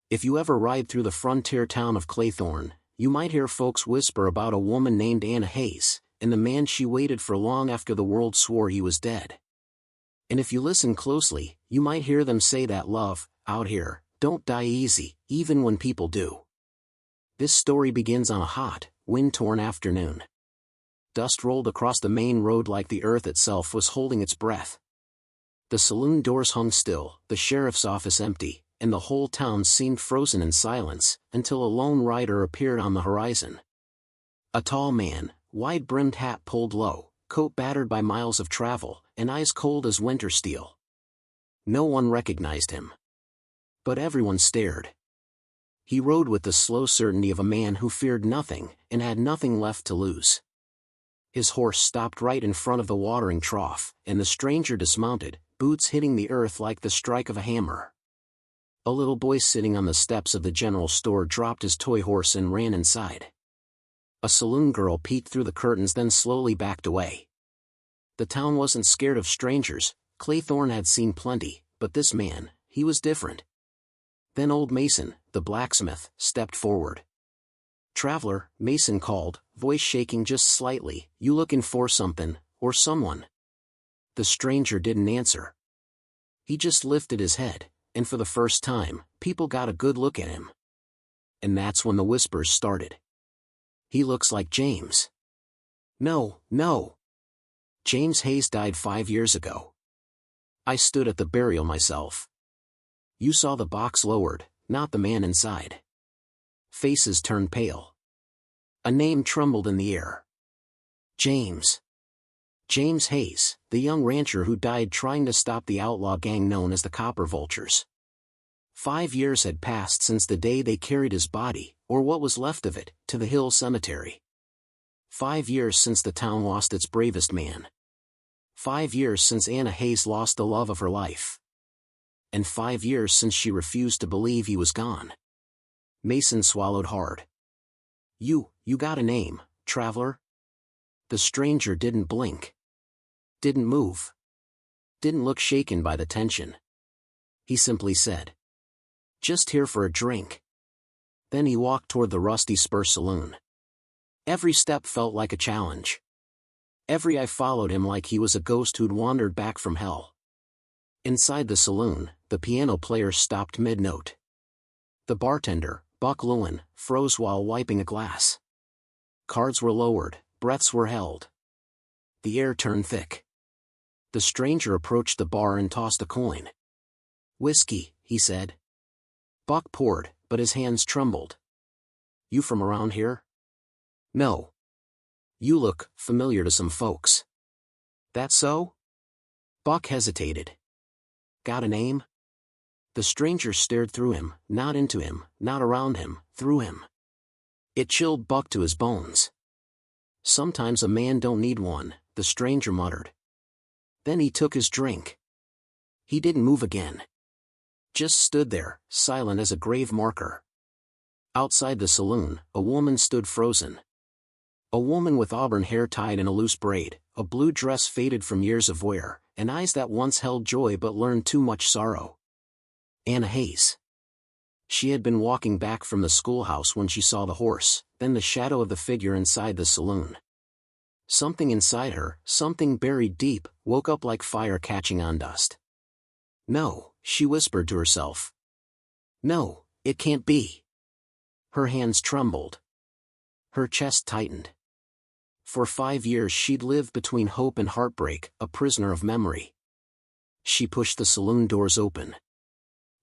If you ever ride through the frontier town of Claythorne, you might hear folks whisper about a woman named Anna Hayes, and the man she waited for long after the world swore he was dead. And if you listen closely, you might hear them say that love, out here, don't die easy, even when people do. This story begins on a hot, wind-torn afternoon. Dust rolled across the main road like the earth itself was holding its breath. The saloon doors hung still, the sheriff's office empty, and the whole town seemed frozen in silence, until a lone rider appeared on the horizon. A tall man, wide-brimmed hat pulled low, coat battered by miles of travel, and eyes cold as winter steel. No one recognized him. But everyone stared. He rode with the slow certainty of a man who feared nothing, and had nothing left to lose. His horse stopped right in front of the watering trough, and the stranger dismounted, boots hitting the earth like the strike of a hammer. A little boy sitting on the steps of the general store dropped his toy horse and ran inside. A saloon girl peeked through the curtains, then slowly backed away. The town wasn't scared of strangers. Claythorne had seen plenty, but this man, he was different. Then old Mason, the blacksmith, stepped forward. "Traveler," Mason called, voice shaking just slightly, "you looking for something, or someone?" The stranger didn't answer. He just lifted his head, and for the first time, people got a good look at him. And that's when the whispers started. "He looks like James." "No, no. James Hayes died 5 years ago. I stood at the burial myself." "You saw the box lowered, not the man inside." Faces turned pale. A name trembled in the air. James. James Hayes, the young rancher who died trying to stop the outlaw gang known as the Copper Vultures. 5 years had passed since the day they carried his body, or what was left of it, to the Hill Cemetery. 5 years since the town lost its bravest man. 5 years since Anna Hayes lost the love of her life. And 5 years since she refused to believe he was gone. Mason swallowed hard. You got a name, traveler?" The stranger didn't blink. Didn't move. Didn't look shaken by the tension. He simply said, "Just here for a drink." Then he walked toward the rusty Spur Saloon. Every step felt like a challenge. Every eye followed him like he was a ghost who'd wandered back from hell. Inside the saloon, the piano player stopped mid-note. The bartender, Buck Lewin, froze while wiping a glass. Cards were lowered, breaths were held. The air turned thick. The stranger approached the bar and tossed a coin. "Whiskey," he said. Buck poured, but his hands trembled. "You from around here?" "No." "You look familiar to some folks." "That so?" Buck hesitated. "Got a name?" The stranger stared through him, not into him, not around him, through him. It chilled Buck to his bones. "Sometimes a man don't need one," the stranger muttered. Then he took his drink. He didn't move again. Just stood there, silent as a grave marker. Outside the saloon, a woman stood frozen. A woman with auburn hair tied in a loose braid, a blue dress faded from years of wear, and eyes that once held joy but learned too much sorrow. Anna Hayes. She had been walking back from the schoolhouse when she saw the horse, then the shadow of the figure inside the saloon. Something inside her, something buried deep, woke up like fire catching on dust. "No," she whispered to herself. "No, it can't be." Her hands trembled. Her chest tightened. For 5 years she'd lived between hope and heartbreak, a prisoner of memory. She pushed the saloon doors open.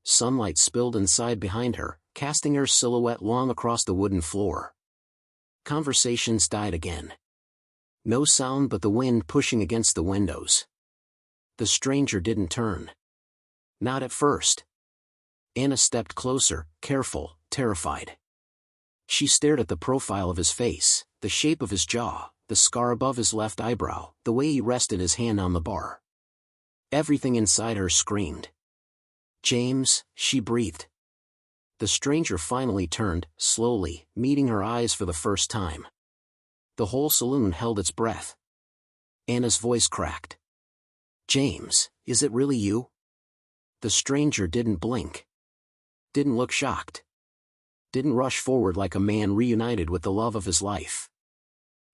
Sunlight spilled inside behind her, casting her silhouette long across the wooden floor. Conversations died again. No sound but the wind pushing against the windows. The stranger didn't turn. Not at first. Anna stepped closer, careful, terrified. She stared at the profile of his face, the shape of his jaw, the scar above his left eyebrow, the way he rested his hand on the bar. Everything inside her screamed. "James," she breathed. The stranger finally turned, slowly, meeting her eyes for the first time. The whole saloon held its breath. Anna's voice cracked. "James, is it really you?" The stranger didn't blink. didn't look shocked. Didn't rush forward like a man reunited with the love of his life.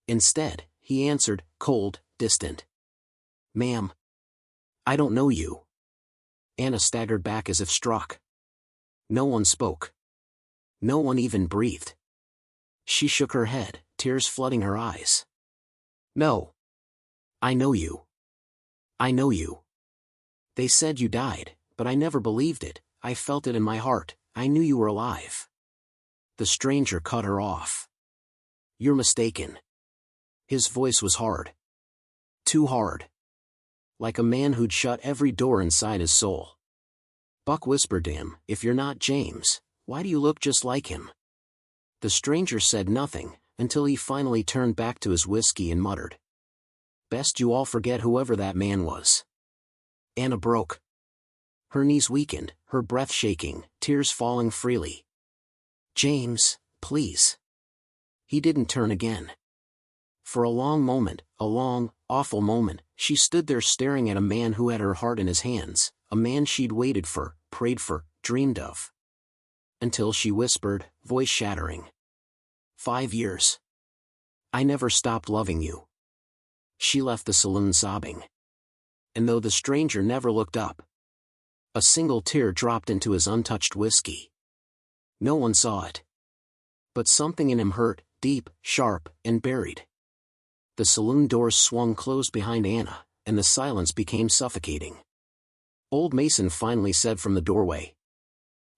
Instead, he answered, cold, distant. "Ma'am, I don't know you." Anna staggered back as if struck. No one spoke. No one even breathed. She shook her head, tears flooding her eyes. "No. I know you. I know you. They said you died, but I never believed it. I felt it in my heart. I knew you were alive." The stranger cut her off. "You're mistaken." His voice was hard. Too hard. Like a man who'd shut every door inside his soul. Buck whispered to him, "If you're not James, why do you look just like him?" The stranger said nothing, until he finally turned back to his whiskey and muttered, "Best you all forget whoever that man was." Anna broke. Her knees weakened, her breath shaking, tears falling freely. "James, please." He didn't turn again. For a long moment, a long, awful moment, she stood there staring at a man who had her heart in his hands, a man she'd waited for, prayed for, dreamed of. Until she whispered, voice shattering. 5 years. I never stopped loving you." She left the saloon sobbing. And though the stranger never looked up, a single tear dropped into his untouched whiskey. No one saw it. But something in him hurt, deep, sharp, and buried. The saloon doors swung closed behind Anna, and the silence became suffocating. Old Mason finally said from the doorway,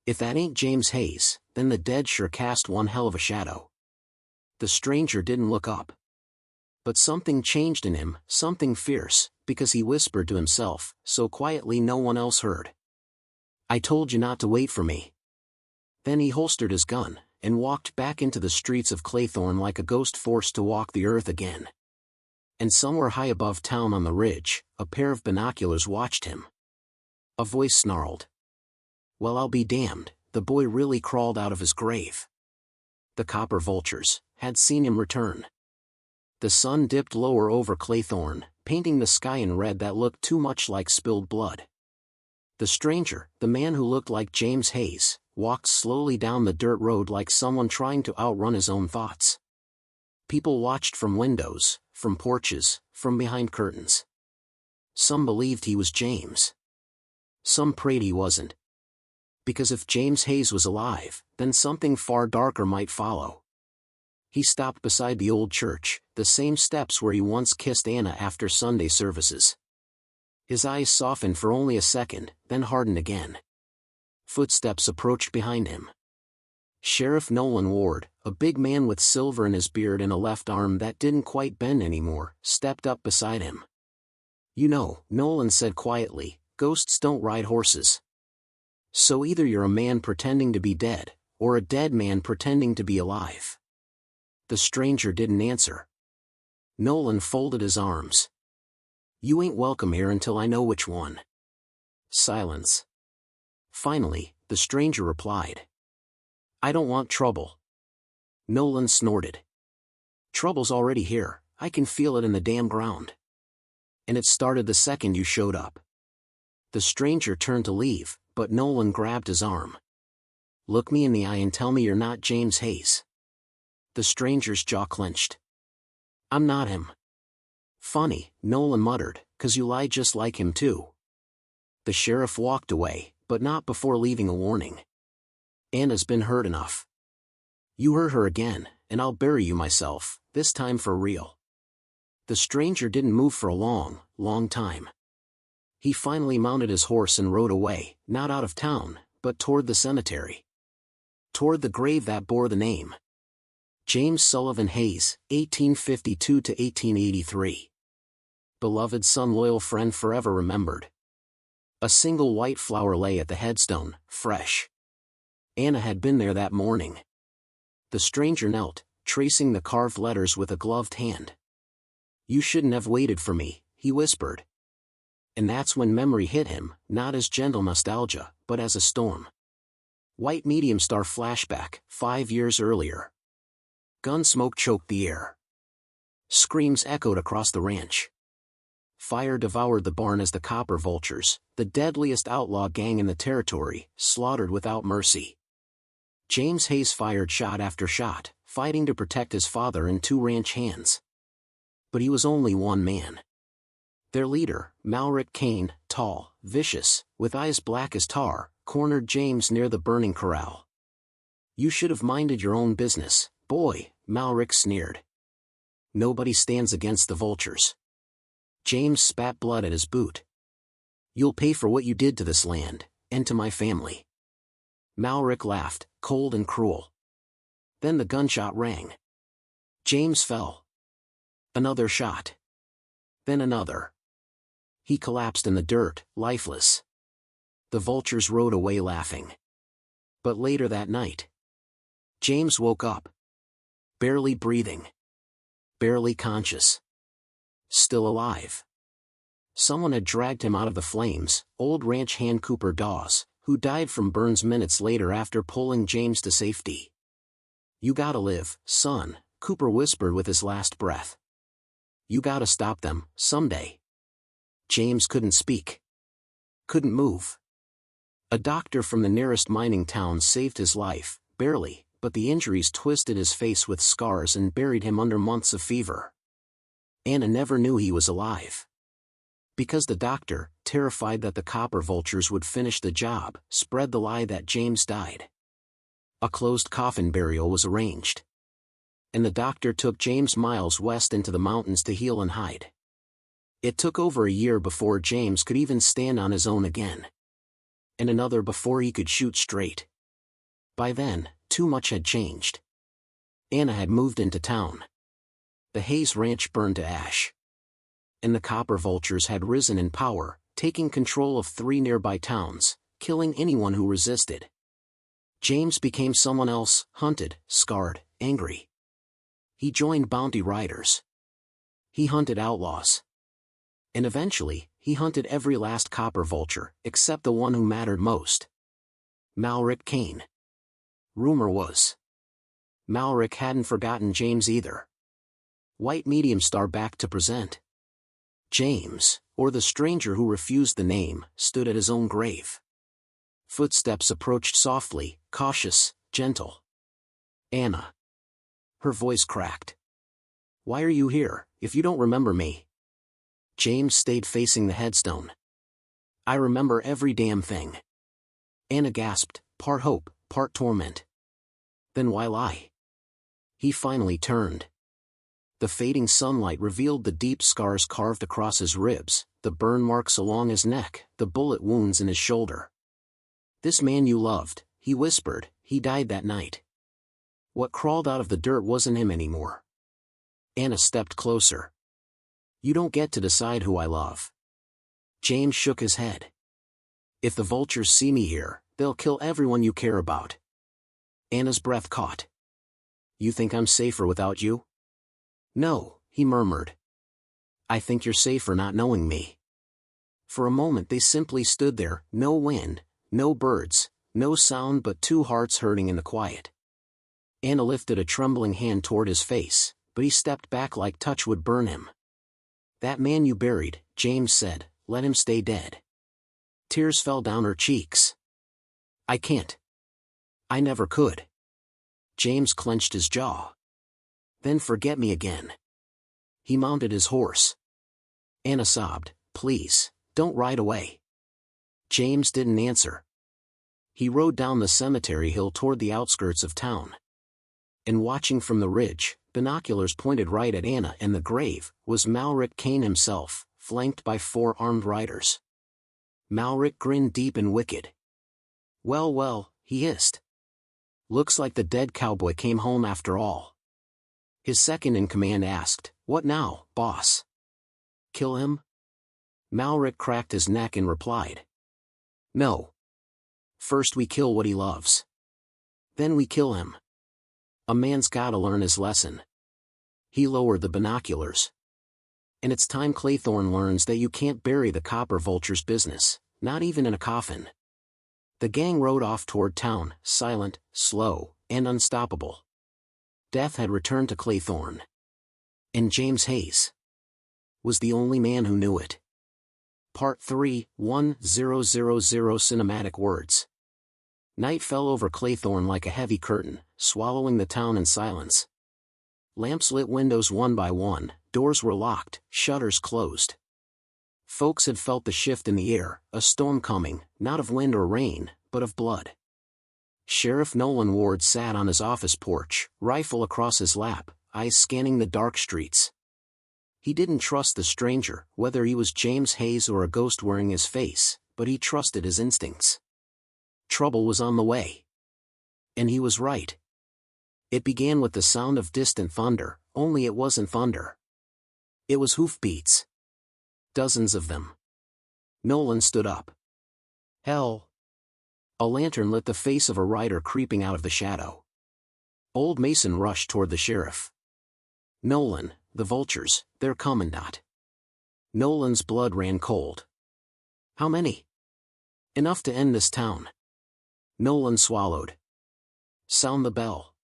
"If that ain't James Hayes, then the dead sure cast one hell of a shadow." The stranger didn't look up. But something changed in him, something fierce, because he whispered to himself, so quietly no one else heard. "I told you not to wait for me." Then he holstered his gun, and walked back into the streets of Claythorne like a ghost forced to walk the earth again. And somewhere high above town on the ridge, a pair of binoculars watched him. A voice snarled. Well, I'll be damned, the boy really crawled out of his grave. The copper vultures had seen him return. The sun dipped lower over Claythorne, painting the sky in red that looked too much like spilled blood. The stranger, the man who looked like James Hayes, walked slowly down the dirt road like someone trying to outrun his own thoughts. People watched from windows, from porches, from behind curtains. Some believed he was James. Some prayed he wasn't. Because if James Hayes was alive, then something far darker might follow. He stopped beside the old church, the same steps where he once kissed Anna after Sunday services. His eyes softened for only a second, then hardened again. Footsteps approached behind him. Sheriff Nolan Ward, a big man with silver in his beard and a left arm that didn't quite bend anymore, stepped up beside him. You know, Nolan said quietly, ghosts don't ride horses. So either you're a man pretending to be dead, or a dead man pretending to be alive. The stranger didn't answer. Nolan folded his arms. You ain't welcome here until I know which one. Silence. Finally, the stranger replied. I don't want trouble. Nolan snorted. Trouble's already here, I can feel it in the damn ground. And it started the second you showed up. The stranger turned to leave, but Nolan grabbed his arm. Look me in the eye and tell me you're not James Hayes. The stranger's jaw clenched. I'm not him. Funny, Nolan muttered, 'cause you lie just like him too. The sheriff walked away, but not before leaving a warning. Anna's been hurt enough. You hurt her again, and I'll bury you myself, this time for real. The stranger didn't move for a long, long time. He finally mounted his horse and rode away, not out of town, but toward the cemetery. Toward the grave that bore the name. James Sullivan Hayes, 1852 to 1883. Beloved son, loyal friend, forever remembered. A single white flower lay at the headstone, fresh. Anna had been there that morning. The stranger knelt, tracing the carved letters with a gloved hand. You shouldn't have waited for me, he whispered. And that's when memory hit him, not as gentle nostalgia, but as a storm. White medium star flashback, 5 years earlier. Gun smoke choked the air. Screams echoed across the ranch. fire devoured the barn as the copper vultures, the deadliest outlaw gang in the territory, slaughtered without mercy. James Hayes fired shot after shot, fighting to protect his father and 2 ranch hands. But he was only one man. Their leader, Malric Kane, tall, vicious, with eyes black as tar, cornered James near the burning corral. "You should have minded your own business, boy," Malric sneered. "Nobody stands against the vultures." James spat blood at his boot. "You'll pay for what you did to this land, and to my family." Malric laughed, cold and cruel. Then the gunshot rang. James fell. Another shot. Then another. He collapsed in the dirt, lifeless. The vultures rode away laughing. But later that night, James woke up. Barely breathing. Barely conscious. Still alive. Someone had dragged him out of the flames, old ranch hand Cooper Dawes, who died from burns minutes later after pulling James to safety. "You gotta live, son," Cooper whispered with his last breath. "You gotta stop them, someday." James couldn't speak. Couldn't move. A doctor from the nearest mining town saved his life, barely, but the injuries twisted his face with scars and buried him under months of fever. Anna never knew he was alive. Because the doctor, terrified that the copper vultures would finish the job, spread the lie that James died. A closed coffin burial was arranged. And the doctor took James miles west into the mountains to heal and hide. It took over a year before James could even stand on his own again. And another before he could shoot straight. By then, too much had changed. Anna had moved into town. The Hayes Ranch burned to ash. And the copper vultures had risen in power, taking control of 3 nearby towns, killing anyone who resisted. James became someone else, hunted, scarred, angry. He joined bounty riders. He hunted outlaws. And eventually, he hunted every last copper vulture, except the one who mattered most. Malric Kane. Rumor was, Malric hadn't forgotten James either. White Medium Star back to present. James, or the stranger who refused the name, stood at his own grave. Footsteps approached softly, cautious, gentle. "Anna." Her voice cracked. "Why are you here, if you don't remember me?" James stayed facing the headstone. "I remember every damn thing." Anna gasped, part hope, part torment. "Then why lie?" He finally turned. The fading sunlight revealed the deep scars carved across his ribs, the burn marks along his neck, the bullet wounds in his shoulder. "This man you loved," he whispered, "he died that night. What crawled out of the dirt wasn't him anymore." Anna stepped closer. "You don't get to decide who I love." James shook his head. "If the vultures see me here, they'll kill everyone you care about." Anna's breath caught. "You think I'm safer without you?" "No," he murmured. "I think you're safer not knowing me." For a moment they simply stood there, no wind, no birds, no sound but 2 hearts hurting in the quiet. Anna lifted a trembling hand toward his face, but he stepped back like touch would burn him. "That man you buried," James said, "let him stay dead." Tears fell down her cheeks. "I can't. I never could." James clenched his jaw. "Then forget me again." He mounted his horse. Anna sobbed, "Please, don't ride away." James didn't answer. He rode down the cemetery hill toward the outskirts of town. And watching from the ridge, binoculars pointed right at Anna and the grave, was Malric Kane himself, flanked by 4 armed riders. Malric grinned deep and wicked. "Well, well," he hissed. "Looks like the dead cowboy came home after all." His second-in-command asked, "What now, boss? Kill him?" Malric cracked his neck and replied, "No. First we kill what he loves. Then we kill him. A man's gotta learn his lesson." He lowered the binoculars. "And it's time Claythorne learns that you can't bury the copper vulture's business, not even in a coffin." The gang rode off toward town, silent, slow, and unstoppable. Death had returned to Claythorne. And James Hayes. was the only man who knew it. Part 3, 1000 Cinematic Words. Night fell over Claythorne like a heavy curtain, swallowing the town in silence. Lamps lit windows one by one, doors were locked, shutters closed. Folks had felt the shift in the air, a storm coming, not of wind or rain, but of blood. Sheriff Nolan Ward sat on his office porch, rifle across his lap, eyes scanning the dark streets. He didn't trust the stranger, whether he was James Hayes or a ghost wearing his face, but he trusted his instincts. Trouble was on the way. And he was right. It began with the sound of distant thunder, only it wasn't thunder. It was hoofbeats. Dozens of them. Nolan stood up. Hell! A lantern lit the face of a rider creeping out of the shadow. Old Mason rushed toward the sheriff. Nolan, the vultures, they're coming. Nolan's blood ran cold. How many? Enough to end this town. Nolan swallowed. Sound the bell.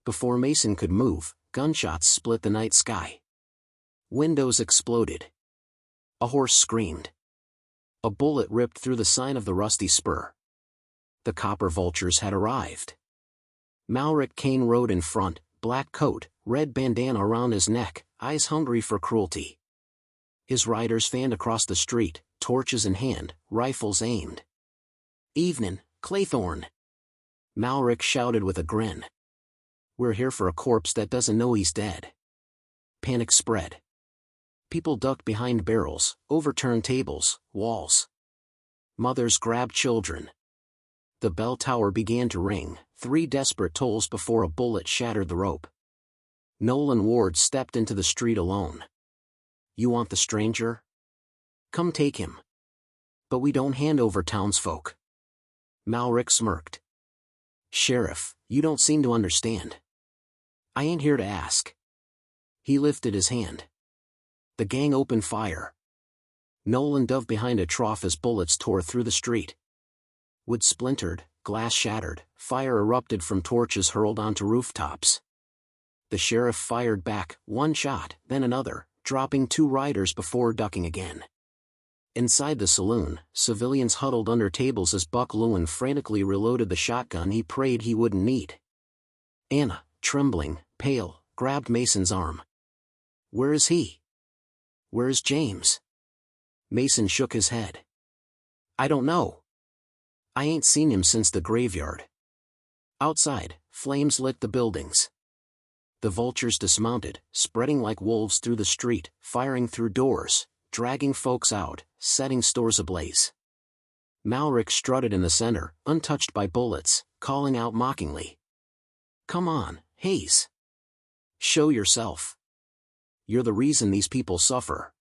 Before Mason could move, gunshots split the night sky. Windows exploded. A horse screamed. A bullet ripped through the sign of the Rusty Spur. The copper vultures had arrived. Malric Kane rode in front, black coat, red bandana around his neck, eyes hungry for cruelty. His riders fanned across the street, torches in hand, rifles aimed. Evenin', Claythorne! Malric shouted with a grin. We're here for a corpse that doesn't know he's dead. Panic spread. People ducked behind barrels, overturned tables, walls. Mothers grabbed children. The bell tower began to ring, 3 desperate tolls before a bullet shattered the rope. Nolan Ward stepped into the street alone. You want the stranger? Come take him. But we don't hand over townsfolk. Malric smirked. Sheriff, you don't seem to understand. I ain't here to ask. He lifted his hand. The gang opened fire. Nolan dove behind a trough as bullets tore through the street. Wood splintered, glass shattered, fire erupted from torches hurled onto rooftops. The sheriff fired back, one shot, then another, dropping 2 riders before ducking again. Inside the saloon, civilians huddled under tables as Buck Lewin frantically reloaded the shotgun he prayed he wouldn't need. Anna, trembling, pale, grabbed Mason's arm. Where is he? Where is James? Mason shook his head. I don't know. I ain't seen him since the graveyard. Outside, flames lit the buildings. The vultures dismounted, spreading like wolves through the street, firing through doors, dragging folks out, setting stores ablaze. Malric strutted in the center, untouched by bullets, calling out mockingly. Come on, Hayes. Show yourself. You're the reason these people suffer.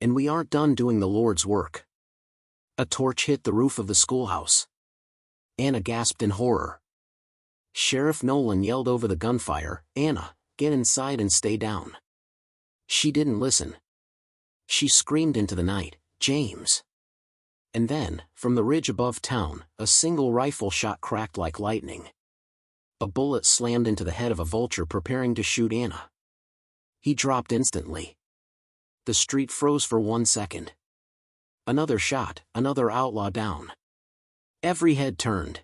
And we aren't done doing the Lord's work. A torch hit the roof of the schoolhouse. Anna gasped in horror. Sheriff Nolan yelled over the gunfire, Anna, get inside and stay down. She didn't listen. She screamed into the night, James. And then, from the ridge above town, a single rifle shot cracked like lightning. A bullet slammed into the head of a vulture preparing to shoot Anna. He dropped instantly. The street froze for 1 second. Another shot, another outlaw down. Every head turned.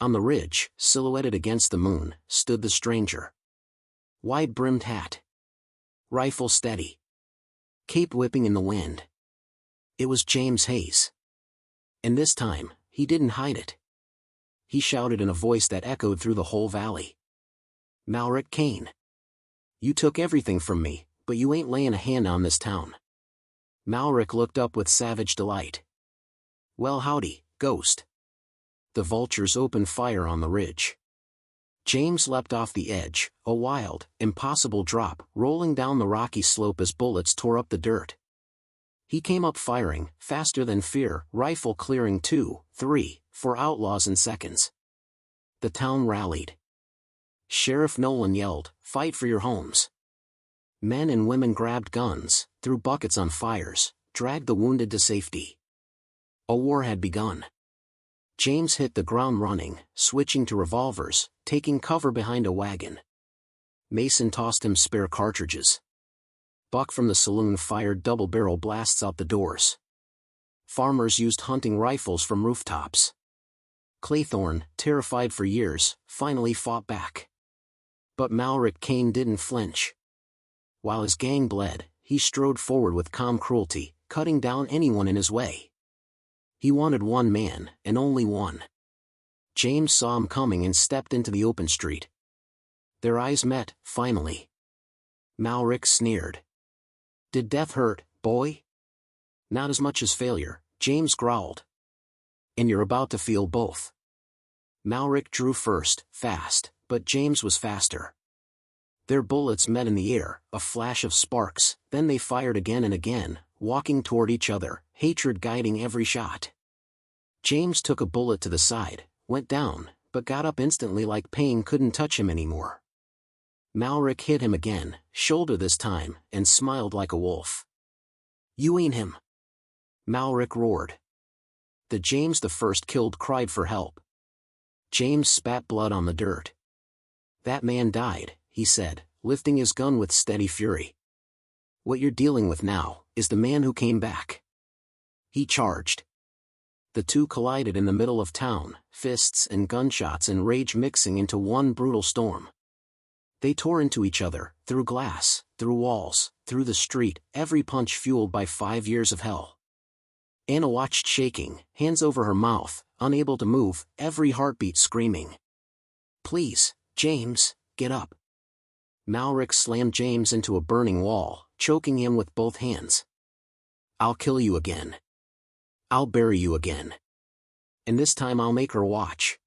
On the ridge, silhouetted against the moon, stood the stranger. Wide-brimmed hat. Rifle steady. Cape whipping in the wind. It was James Hayes. And this time, he didn't hide it. He shouted in a voice that echoed through the whole valley. Malric Kane. You took everything from me, but you ain't laying a hand on this town. Malric looked up with savage delight. Well howdy, ghost. The vultures opened fire on the ridge. James leapt off the edge, a wild, impossible drop, rolling down the rocky slope as bullets tore up the dirt. He came up firing, faster than fear, rifle clearing 2, 3, 4 outlaws in seconds. The town rallied. Sheriff Nolan yelled, fight for your homes. Men and women grabbed guns, threw buckets on fires, dragged the wounded to safety. A war had begun. James hit the ground running, switching to revolvers, taking cover behind a wagon. Mason tossed him spare cartridges. Buck from the saloon fired double-barrel blasts out the doors. Farmers used hunting rifles from rooftops. Claythorne, terrified for years, finally fought back. But Malric Kane didn't flinch. While his gang bled, he strode forward with calm cruelty, cutting down anyone in his way. He wanted one man, and only one. James saw him coming and stepped into the open street. Their eyes met, finally. Malric sneered. "Did death hurt, boy?" "Not as much as failure," James growled. "And you're about to feel both." Malric drew first, fast, but James was faster. Their bullets met in the air, a flash of sparks, then they fired again and again, walking toward each other, hatred guiding every shot. James took a bullet to the side, went down, but got up instantly like pain couldn't touch him anymore. Malric hit him again, shoulder this time, and smiled like a wolf. "You ain't him!" Malric roared. The James the First killed cried for help. James spat blood on the dirt. "That man died," he said, lifting his gun with steady fury. "What you're dealing with now is the man who came back." He charged. The two collided in the middle of town, fists and gunshots and rage mixing into one brutal storm. They tore into each other, through glass, through walls, through the street, every punch fueled by 5 years of hell. Anna watched shaking, hands over her mouth, unable to move, every heartbeat screaming. "Please, James, get up." Malric slammed James into a burning wall, choking him with both hands. "I'll kill you again. I'll bury you again. And this time I'll make her watch."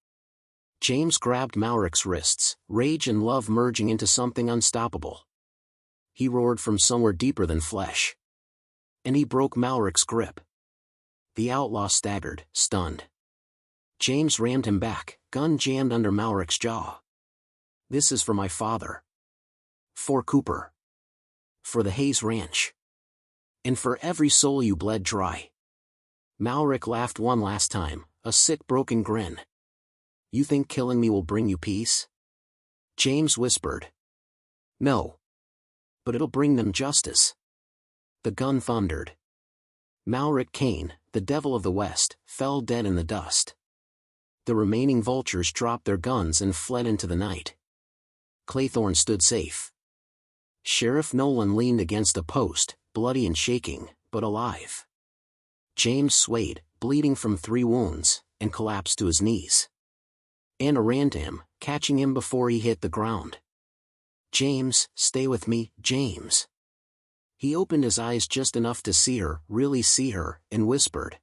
James grabbed Malric's wrists, rage and love merging into something unstoppable. He roared from somewhere deeper than flesh. And he broke Malric's grip. The outlaw staggered, stunned. James rammed him back, gun jammed under Malric's jaw. "This is for my father. For Cooper. For the Hayes Ranch. And for every soul you bled dry." Malric laughed one last time, a sick broken grin. "You think killing me will bring you peace?" James whispered. "No. But it'll bring them justice." The gun thundered. Malric Kane, the devil of the West, fell dead in the dust. The remaining vultures dropped their guns and fled into the night. Claythorne stood safe. Sheriff Nolan leaned against a post, bloody and shaking, but alive. James swayed, bleeding from 3 wounds, and collapsed to his knees. Anna ran to him, catching him before he hit the ground. "James, stay with me, James." He opened his eyes just enough to see her, really see her, and whispered.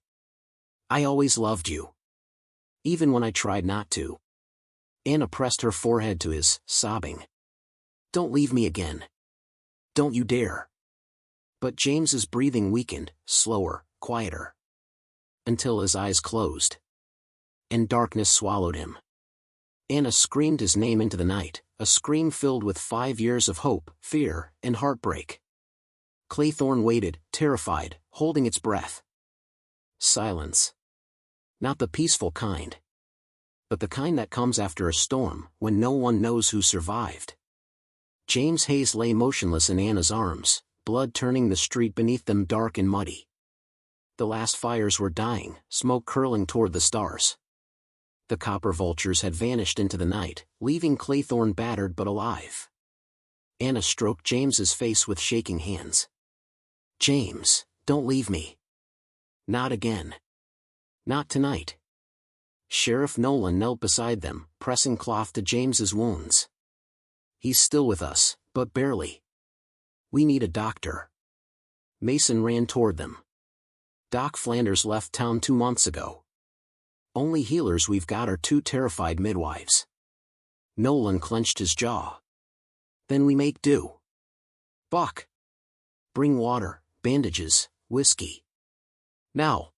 "I always loved you. Even when I tried not to." Anna pressed her forehead to his, sobbing. "Don't leave me again. Don't you dare." But James's breathing weakened, slower, quieter. Until his eyes closed. And darkness swallowed him. Anna screamed his name into the night, a scream filled with 5 years of hope, fear, and heartbreak. Claythorne waited, terrified, holding its breath. Silence. Not the peaceful kind. But the kind that comes after a storm, when no one knows who survived. James Hayes lay motionless in Anna's arms, blood turning the street beneath them dark and muddy. The last fires were dying, smoke curling toward the stars. The copper vultures had vanished into the night, leaving Claythorne battered but alive. Anna stroked James's face with shaking hands. "James, don't leave me. Not again. Not tonight." Sheriff Nolan knelt beside them, pressing cloth to James's wounds. "He's still with us, but barely. We need a doctor." Mason ran toward them. "Doc Flanders left town 2 months ago. Only healers we've got are 2 terrified midwives." Nolan clenched his jaw. "Then we make do. Buck. Bring water, bandages, whiskey. Now."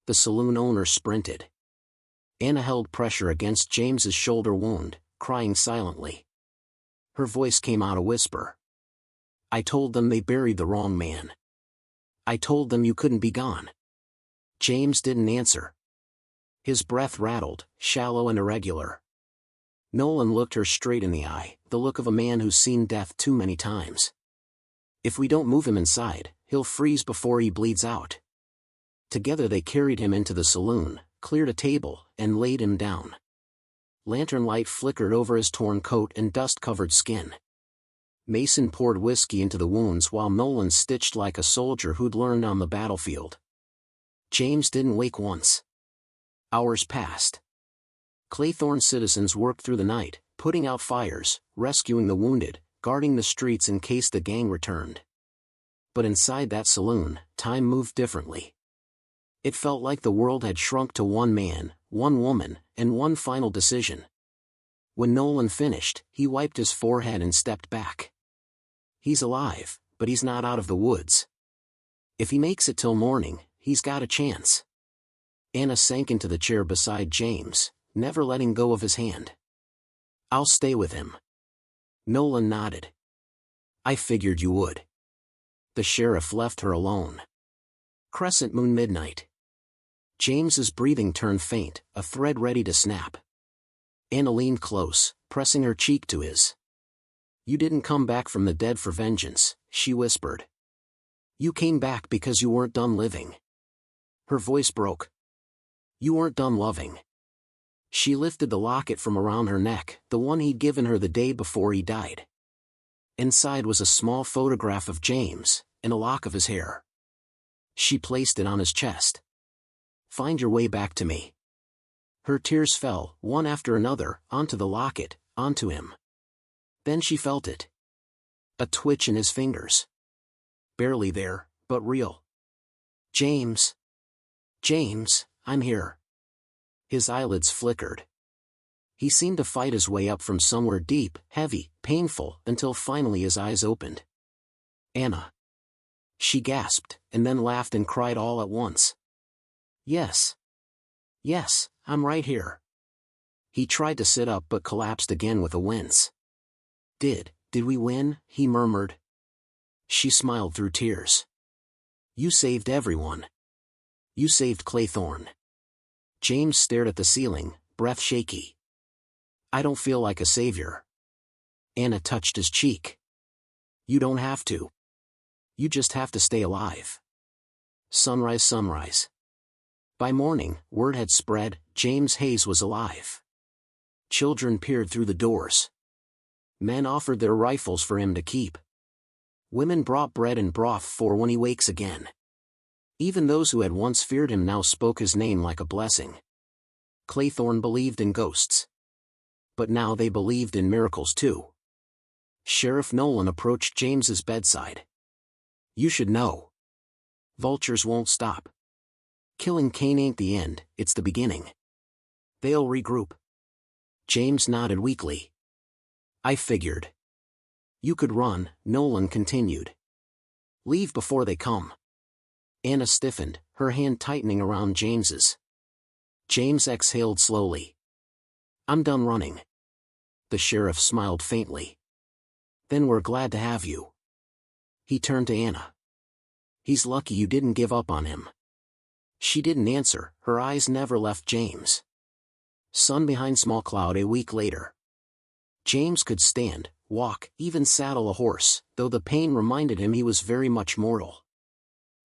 The saloon owner sprinted. Anna held pressure against James's shoulder wound, crying silently. Her voice came out a whisper. "I told them they buried the wrong man. I told them you couldn't be gone." James didn't answer. His breath rattled, shallow and irregular. Nolan looked her straight in the eye, the look of a man who's seen death too many times. If we don't move him inside, he'll freeze before he bleeds out. Together they carried him into the saloon, cleared a table, and laid him down. Lantern light flickered over his torn coat and dust-covered skin. Mason poured whiskey into the wounds while Nolan stitched like a soldier who'd learned on the battlefield. James didn't wake once. Hours passed. Claythorne citizens worked through the night, putting out fires, rescuing the wounded, guarding the streets in case the gang returned. But inside that saloon, time moved differently. It felt like the world had shrunk to one man, one woman, and one final decision. When Nolan finished, he wiped his forehead and stepped back. He's alive, but he's not out of the woods. If he makes it till morning, he's got a chance. Anna sank into the chair beside James, never letting go of his hand. I'll stay with him. Nolan nodded. I figured you would. The sheriff left her alone. Crescent moon midnight. James's breathing turned faint, a thread ready to snap. Anna leaned close, pressing her cheek to his. You didn't come back from the dead for vengeance, she whispered. You came back because you weren't done living. Her voice broke. You weren't done loving. She lifted the locket from around her neck, the one he'd given her the day before he died. Inside was a small photograph of James, and a lock of his hair. She placed it on his chest. Find your way back to me. Her tears fell, one after another, onto the locket, onto him. Then she felt it. A twitch in his fingers. Barely there, but real. James. James, I'm here. His eyelids flickered. He seemed to fight his way up from somewhere deep, heavy, painful, until finally his eyes opened. Anna. She gasped, and then laughed and cried all at once. Yes. Yes, I'm right here. He tried to sit up but collapsed again with a wince. Did we win? He murmured. She smiled through tears. You saved everyone. You saved Claythorne. James stared at the ceiling, breath shaky. I don't feel like a savior. Anna touched his cheek. You don't have to. You just have to stay alive. Sunrise, sunrise. By morning, word had spread, James Hayes was alive. Children peered through the doors. Men offered their rifles for him to keep. Women brought bread and broth for when he wakes again. Even those who had once feared him now spoke his name like a blessing. Claythorne believed in ghosts. But now they believed in miracles too. Sheriff Nolan approached James's bedside. You should know. Vultures won't stop. Killing Cain ain't the end, it's the beginning. They'll regroup. James nodded weakly. I figured. You could run, Nolan continued. Leave before they come. Anna stiffened, her hand tightening around James's. James exhaled slowly. I'm done running. The sheriff smiled faintly. Then we're glad to have you. He turned to Anna. He's lucky you didn't give up on him. She didn't answer, her eyes never left James. Sun behind small cloud a week later. James could stand, walk, even saddle a horse, though the pain reminded him he was very much mortal.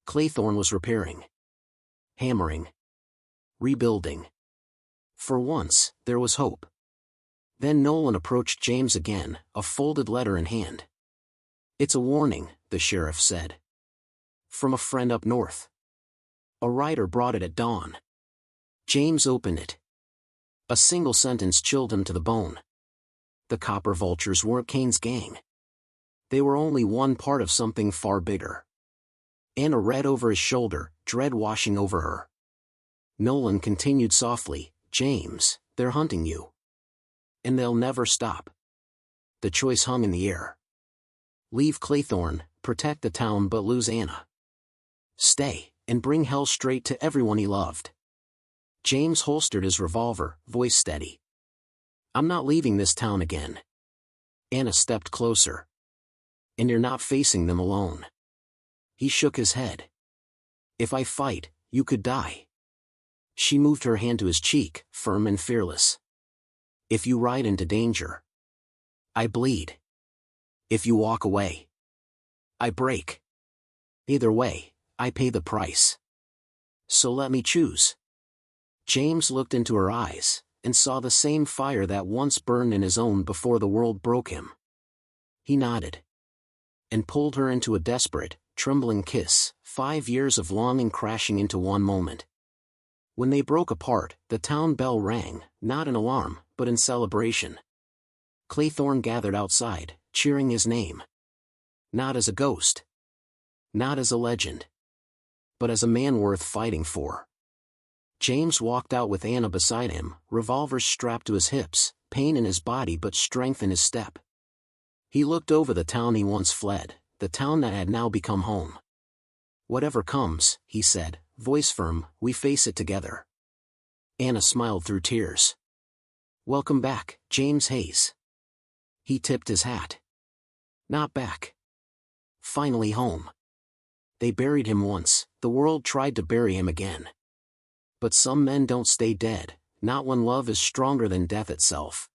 Claythorne was repairing. Hammering. Rebuilding. For once, there was hope. Then Nolan approached James again, a folded letter in hand. It's a warning, the sheriff said. From a friend up north. A rider brought it at dawn. James opened it. A single sentence chilled him to the bone. The copper vultures weren't Cain's gang. They were only one part of something far bigger. Anna read over his shoulder, dread washing over her. Nolan continued softly, James, they're hunting you. And they'll never stop. The choice hung in the air. Leave Claythorne, protect the town but lose Anna. Stay, and bring hell straight to everyone he loved. James holstered his revolver, voice steady. I'm not leaving this town again. Anna stepped closer. And you're not facing them alone. He shook his head. If I fight, you could die. She moved her hand to his cheek, firm and fearless. If you ride into danger, I bleed. If you walk away, I break. Either way, I pay the price. So let me choose. James looked into her eyes, and saw the same fire that once burned in his own before the world broke him. He nodded. And pulled her into a desperate, trembling kiss, 5 years of longing crashing into one moment. When they broke apart, the town bell rang, not in alarm, but in celebration. Claythorne gathered outside, cheering his name. Not as a ghost. Not as a legend. But as a man worth fighting for. James walked out with Anna beside him, revolvers strapped to his hips, pain in his body but strength in his step. He looked over the town he once fled, the town that had now become home. Whatever comes, he said, voice firm, we face it together. Anna smiled through tears. Welcome back, James Hayes. He tipped his hat. Not back. Finally home. They buried him once, the world tried to bury him again. But some men don't stay dead, not when love is stronger than death itself.